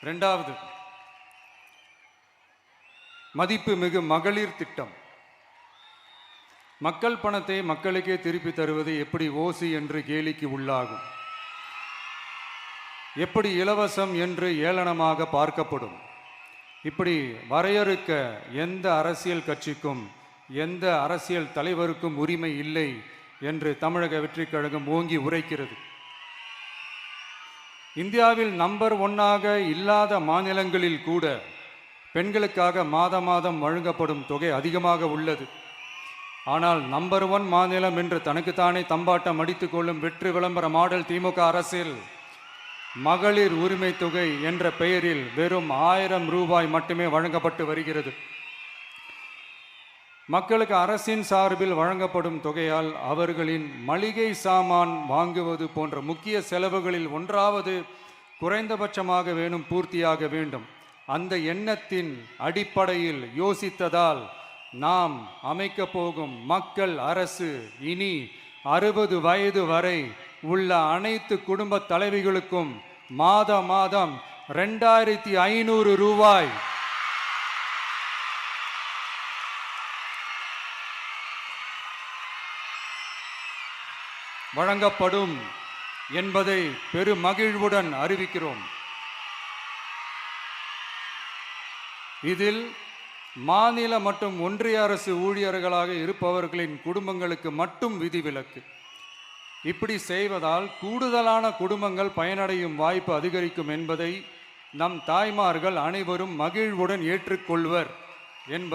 இரண்டாவது, மதிப்புமிகு மகளிர் திட்டம். மக்கள் பணத்தை மக்களுக்கே திருப்பி தருவது எப்படி ஓசி என்று கேலிக்கு உள்ளாகும், எப்படி இலவசம் என்று ஏளனமாக பார்க்கப்படும். இப்படி வரையறுக்க எந்த அரசியல் கட்சிக்கும் எந்த அரசியல் தலைவருக்கும் உரிமை இல்லை என்று தமிழக வெற்றிக் கழகம் ஓங்கி உரைக்கிறது. இந்தியாவில் நம்பர் 1 இல்லாத மாநிலங்களில் கூட பெண்களுக்காக மாதம் வழங்கப்படும் தொகை அதிகமாக உள்ளது. ஆனால் நம்பர் 1 மாநிலம் என்று தனக்குத்தானே தம்பாட்டம் அடித்துக் கொள்ளும் வெற்றி விளம்பர மாடல் திமுக அரசில் மகளிர் உரிமை தொகை என்ற பெயரில் வெறும் 1000 ரூபாய் மட்டுமே வழங்கப்பட்டு வருகிறது. மக்களுக்கு அரசின் சார்பில் வழங்கப்படும் தொகையால் அவர்களின் மளிகை சாமான் வாங்குவது போன்ற முக்கிய செலவுகளில் ஒன்றாவது குறைந்தபட்சமாக பூர்த்தியாக வேண்டும். அந்த எண்ணத்தின் அடிப்படையில் யோசித்ததால் நாம் அமைக்க போகும் மக்கள் அரசு இனி 60 வயது வரை உள்ள அனைத்து குடும்ப தலைவிகளுக்கும் மாதம் 2500 ரூபாய் வழங்கப்படும் என்பதை பெருமகிழ்வுடன் அறிவிக்கிறோம். இதில் மாநில மற்றும் ஒன்றிய அரசு ஊழியர்களாக இருப்பவர்களின் குடும்பங்களுக்கு மட்டும் விதிவிலக்கு. இப்படி செய்வதால் கூடுதலான குடும்பங்கள் பயனடையும் வாய்ப்பு அதிகரிக்கும் என்பதை நம் தாய்மார்கள் அனைவரும் மகிழ்வுடன் ஏற்றுக்கொள்வர் என்பது